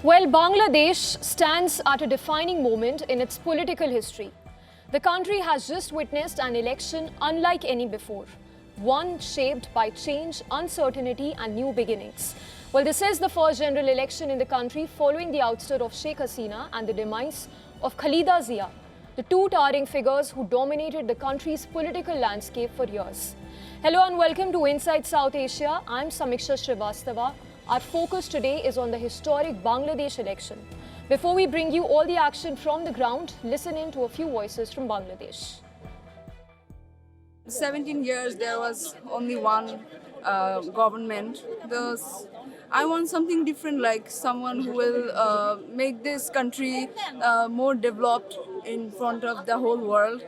Well, Bangladesh stands at a defining moment in its political history. The country has just witnessed an election unlike any before, one shaped by change, uncertainty, and new beginnings. Well, this is the first general election in the country following the ouster of Sheikh Hasina and the demise of Khalida Zia, the two towering figures who dominated the country's political landscape for years. Hello and welcome to Inside South Asia. I'm Samiksha Srivastava. Our focus today is on the historic Bangladesh election. Before we bring you all the action from the ground, listen in to a few voices from Bangladesh. 17 years there was only one government. I want something different, like someone who will make this country more developed in front of the whole world,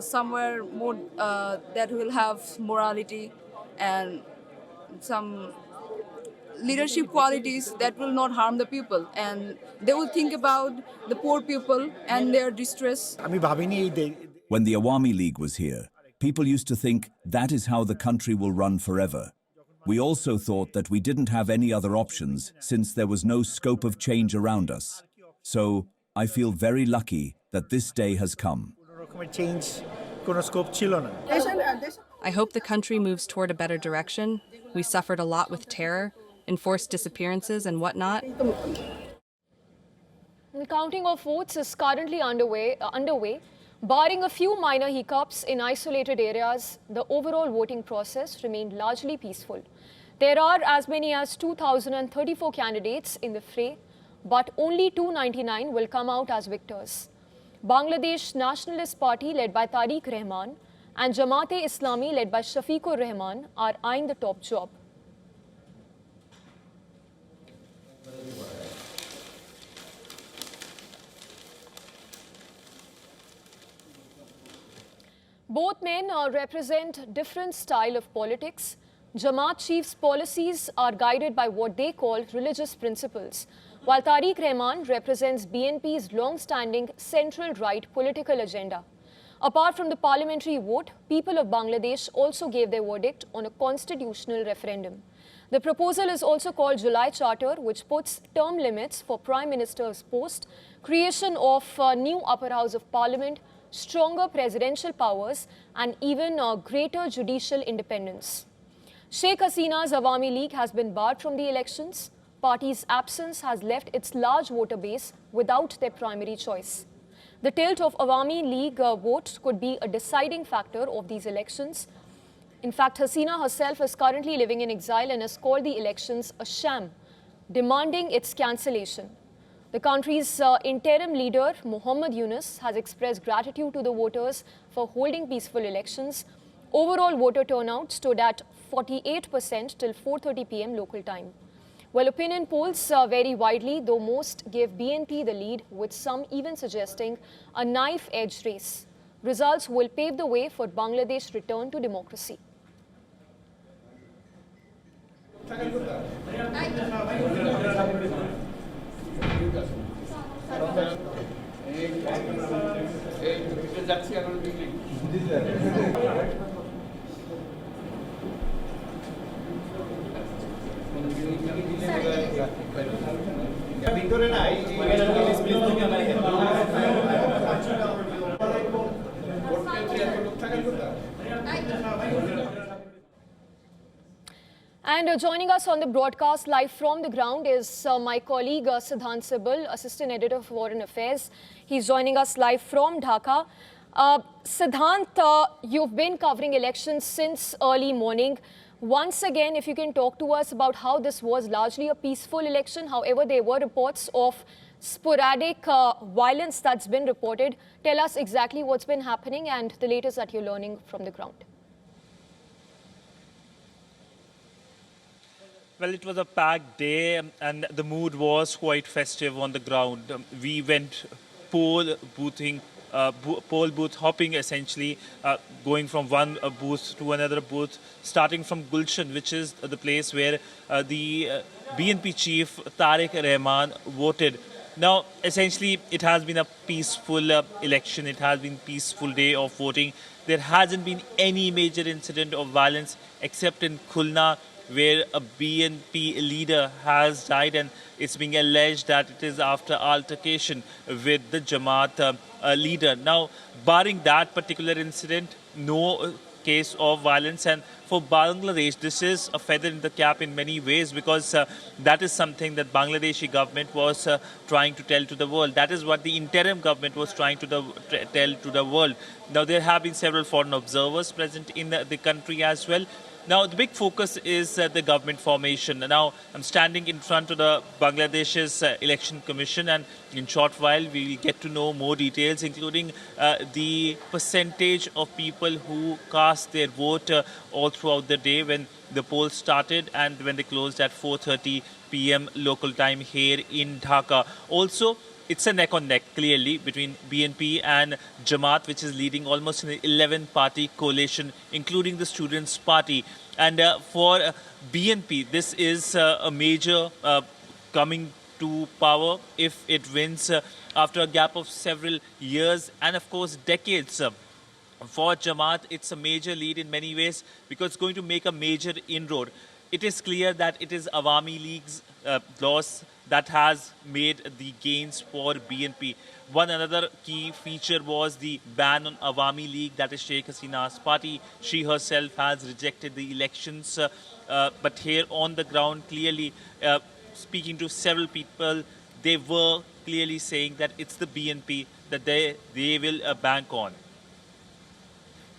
somewhere more that will have morality and some leadership qualities that will not harm the people, and they will think about the poor people and their distress. When the Awami League was here, people used to think that is how the country will run forever. We also thought that we didn't have any other options since there was no scope of change around us. So I feel very lucky that this day has come. I hope the country moves toward a better direction. We suffered a lot with terror, enforced disappearances and whatnot. The counting of votes is currently underway. Barring a few minor hiccups in isolated areas, the overall voting process remained largely peaceful. There are as many as 2,034 candidates in the fray, but only 299 will come out as victors. Bangladesh Nationalist Party led by Tariq Rahman and Jamaat Islami led by Shafiqur Rahman are eyeing the top job. Both men represent different style of politics. Jamaat chief's policies are guided by what they call religious principles, while Tariq Rahman represents BNP's long-standing central-right political agenda. Apart from the parliamentary vote, people of Bangladesh also gave their verdict on a constitutional referendum. The proposal is also called July Charter, which puts term limits for Prime Minister's post, creation of a new upper house of parliament, stronger presidential powers, and even greater judicial independence. Sheikh Hasina's Awami League has been barred from the elections. Party's absence has left its large voter base without their primary choice. The tilt of Awami League vote could be a deciding factor of these elections. In fact, Hasina herself is currently living in exile and has called the elections a sham, demanding its cancellation. The country's interim leader, Muhammad Yunus, has expressed gratitude to the voters for holding peaceful elections. Overall voter turnout stood at 48% till 4:30 p.m. local time. Well, opinion polls vary widely, though most give BNP the lead, with some even suggesting a knife-edge race. Results will pave the way for Bangladesh's return to democracy. And joining us on the broadcast live from the ground is my colleague Siddhant Sibal, Assistant Editor for Foreign Affairs. He's joining us live from Dhaka. Siddhant, you've been covering elections since early morning. Once again, if you can talk to us about how this was largely a peaceful election. However, there were reports of sporadic violence that's been reported. Tell us exactly what's been happening and the latest that you're learning from the ground. Well, it was a packed day and the mood was quite festive on the ground. We went poll booth hopping, essentially, going from one booth to another booth, starting from Gulshan, which is the place where the BNP chief Tariq Rahman voted. Now, essentially, it has been a peaceful election. It has been a peaceful day of voting. There hasn't been any major incident of violence except in Khulna, where a BNP leader has died, and it's being alleged that it is after altercation with the Jamaat leader. Now, barring that particular incident, no case of violence. And for Bangladesh, this is a feather in the cap in many ways, because that is something that Bangladeshi government was trying to tell to the world. That is what the interim government was trying to tell to the world. Now, there have been several foreign observers present in the country as well. Now, the big focus is the government formation. Now, I'm standing in front of the Bangladesh's Election Commission, and in short while, we will get to know more details, including the percentage of people who cast their vote all throughout the day when the polls started and when they closed at 4:30 p.m. local time here in Dhaka. Also, it's a neck-on-neck, clearly, between BNP and Jamaat, which is leading almost an 11-party coalition, including the Students' Party. And for BNP, this is a major coming to power if it wins after a gap of several years and, of course, decades. For Jamaat, it's a major lead in many ways because it's going to make a major inroad. It is clear that it is Awami League's loss that has made the gains for BNP. One another key feature was the ban on Awami League, that is Sheikh Hasina's party. She herself has rejected the elections. But here on the ground, clearly speaking to several people, they were clearly saying that it's the BNP that they will bank on.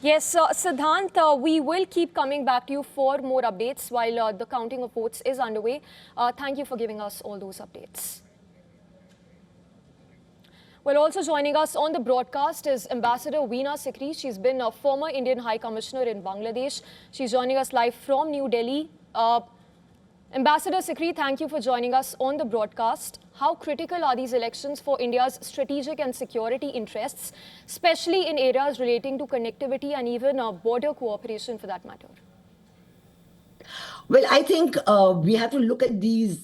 Yes, Siddhant, we will keep coming back to you for more updates while the counting of votes is underway. Thank you for giving us all those updates. Well, also joining us on the broadcast is Ambassador Veena Sikri. She's been a former Indian High Commissioner in Bangladesh. She's joining us live from New Delhi. Ambassador Sikri, thank you for joining us on the broadcast. How critical are these elections for India's strategic and security interests, especially in areas relating to connectivity and even border cooperation for that matter? Well, I think we have to look at these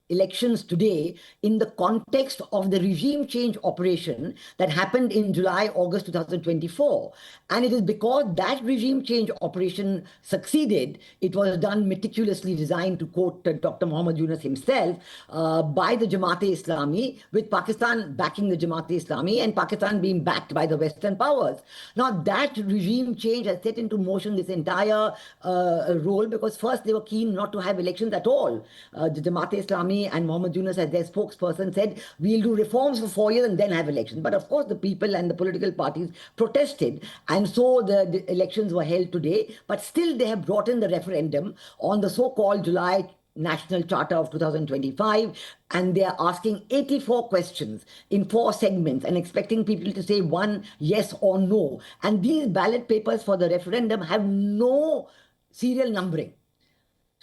elections today in the context of the regime change operation that happened in July, August 2024. And it is because that regime change operation succeeded, it was done meticulously designed, to quote Dr. Muhammad Yunus himself, by the Jamaat-e-Islami, with Pakistan backing the Jamaat-e-Islami and Pakistan being backed by the Western powers. Now, that regime change has set into motion this entire role, because first they were keen not to have elections at all. The Jamaat-e-Islami and Muhammad Yunus, as their spokesperson, said, we'll do reforms for 4 years and then have elections. But of course, the people and the political parties protested. And so the elections were held today. But still, they have brought in the referendum on the so-called July National Charter of 2025. And they are asking 84 questions in 4 segments and expecting people to say one yes or no. And these ballot papers for the referendum have no serial numbering.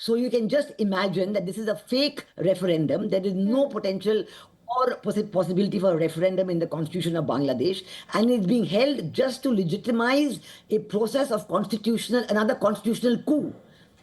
So you can just imagine that this is a fake referendum. There is no potential or possibility for a referendum in the constitution of Bangladesh. And it's being held just to legitimize a process of another constitutional coup.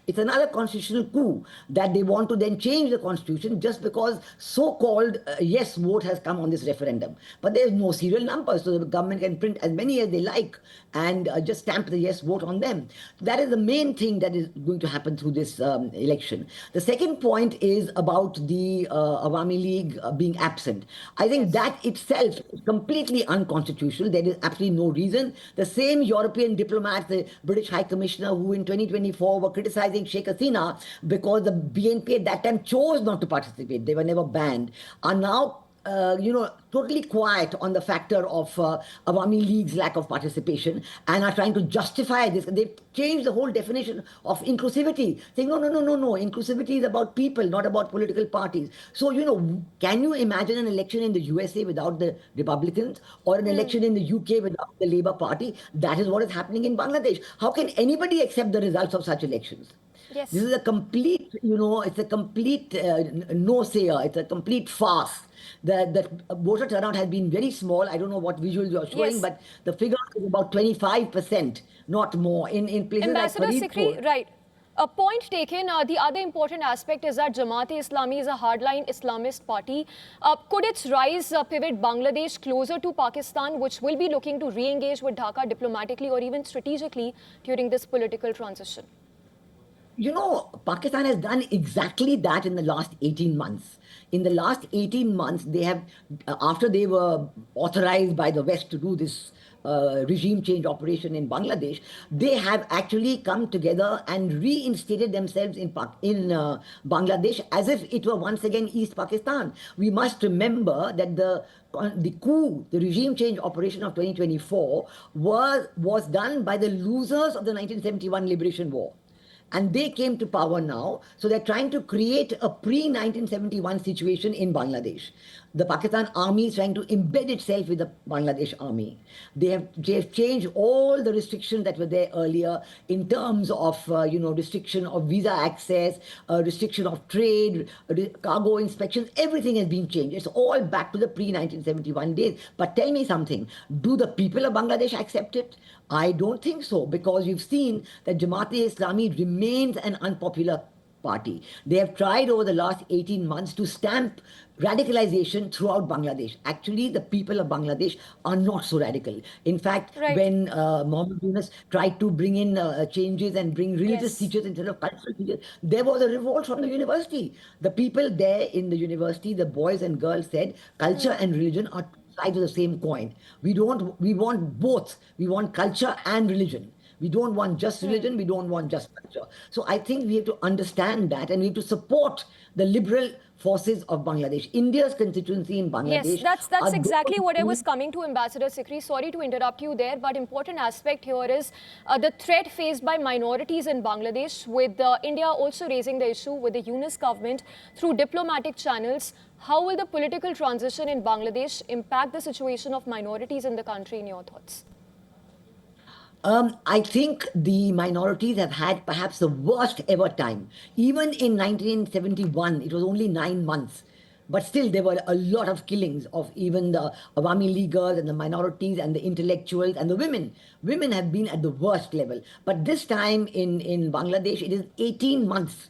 It's another constitutional coup that they want to then change the constitution just because so-called yes vote has come on this referendum. But there's no serial number, so the government can print as many as they like and just stamp the yes vote on them. That is the main thing that is going to happen through this election. The second point is about the Awami League being absent. I think that itself is completely unconstitutional. There is absolutely no reason. The same European diplomats, the British High Commissioner, who in 2024 were criticizing Sheikh Hasina because the BNP at that time chose not to participate, they were never banned, are now totally quiet on the factor of Awami League's lack of participation and are trying to justify this. They've changed the whole definition of inclusivity, saying, no, inclusivity is about people, not about political parties. So, can you imagine an election in the USA without the Republicans or an election in the UK without the Labour Party? That is what is happening in Bangladesh. How can anybody accept the results of such elections? Yes. This is a complete, it's a complete no-sayer. It's a complete farce. The voter turnout has been very small. I don't know what visuals you're showing, Yes. but the figure is about 25%, not more. In places Ambassador like Sikri, right. A point taken. The other important aspect is that Jamaat-e-Islami is a hardline Islamist party. Could its rise pivot Bangladesh closer to Pakistan, which will be looking to re-engage with Dhaka diplomatically or even strategically during this political transition? You know, Pakistan has done exactly that in the last 18 months. In the last 18 months, they have, after they were authorized by the West to do this regime change operation in Bangladesh, they have actually come together and reinstated themselves in Bangladesh as if it were once again East Pakistan. We must remember that the coup, the regime change operation of 2024 was done by the losers of the 1971 Liberation War. And they came to power now. So they're trying to create a pre-1971 situation in Bangladesh. The Pakistan army is trying to embed itself with the Bangladesh army. They have changed all the restrictions that were there earlier in terms of, restriction of visa access, restriction of trade, cargo inspections. Everything has been changed. It's all back to the pre-1971 days. But tell me something. Do the people of Bangladesh accept it? I don't think so, because you've seen that Jamaat-e-Islami remains an unpopular party. They have tried over the last 18 months to stamp radicalization throughout Bangladesh. Actually, the people of Bangladesh are not so radical. In fact, Right. when Mohammed Yunus tried to bring in changes and bring religious Yes. teachers instead of cultural teachers, there was a revolt from the university. The people there in the university, the boys and girls said, culture and religion are sides of the same coin. We want both. We want culture and religion. We don't want just religion, we don't want just culture. So I think we have to understand that, and we have to support the liberal forces of Bangladesh. India's constituency in Bangladesh. Yes, that's are exactly what I those was coming to, Ambassador Sikri. Sorry to interrupt you there, but important aspect here is the threat faced by minorities in Bangladesh, with India also raising the issue with the Yunus government through diplomatic channels. How will the political transition in Bangladesh impact the situation of minorities in the country, in your thoughts? I think the minorities have had perhaps the worst ever time. Even in 1971, it was only 9 months. But still, there were a lot of killings of even the Awami Leaguers and the minorities and the intellectuals and the women. Women have been at the worst level. But this time in Bangladesh, it is 18 months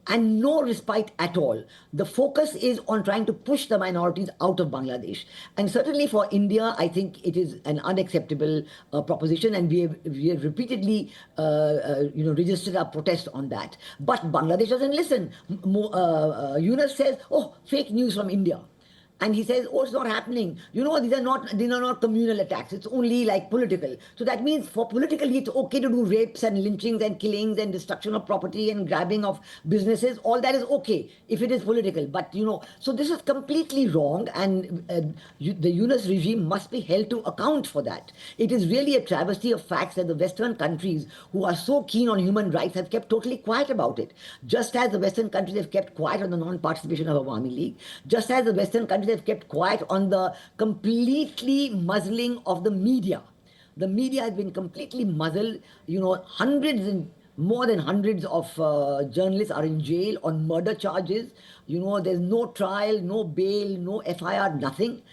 and no respite at all. The focus is on trying to push the minorities out of Bangladesh. And certainly for India, I think it is an unacceptable proposition, and we have repeatedly registered our protest on that. But Bangladesh doesn't listen. Yunus says, oh, fake news from India. And he says, oh, it's not happening. These are not communal attacks. It's only like political. So that means for politically, it's okay to do rapes and lynchings and killings and destruction of property and grabbing of businesses. All that is okay if it is political. But, so this is completely wrong. And the Yunus regime must be held to account for that. It is really a travesty of facts that the Western countries who are so keen on human rights have kept totally quiet about it. Just as the Western countries have kept quiet on the non-participation of Awami League, just as the Western countries have kept quiet on the completely muzzling of the media. The media has been completely muzzled. More than hundreds of journalists are in jail on murder charges. There's no trial, no bail, no FIR, nothing.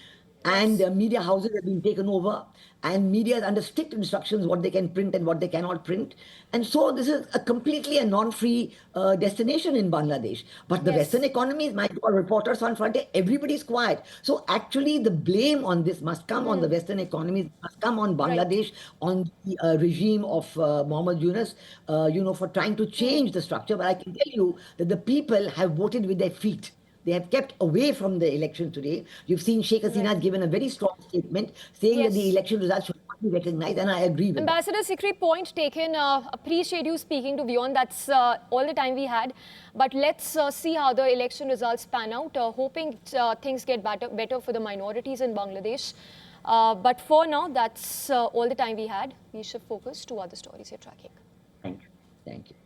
And media houses have been taken over, and media is under strict instructions what they can print and what they cannot print. And so this is a non-free destination in Bangladesh. But the Yes. Western economies, my God, reporters on Frontier, everybody's quiet. So actually the blame on this must come on the Western economies, must come on Bangladesh, on the regime of Mohammed Yunus, for trying to change the structure. But I can tell you that the people have voted with their feet. They have kept away from the election today. You've seen Sheikh Hasina has given a very strong statement saying that the Yes. election results should not be recognized, and I agree with that. Ambassador Sikri, point taken. Appreciate you speaking to WION. That's all the time we had. But let's see how the election results pan out. Hoping things get better for the minorities in Bangladesh. But for now, that's all the time we had. We shift focus to other stories you're tracking. Thank you. Thank you.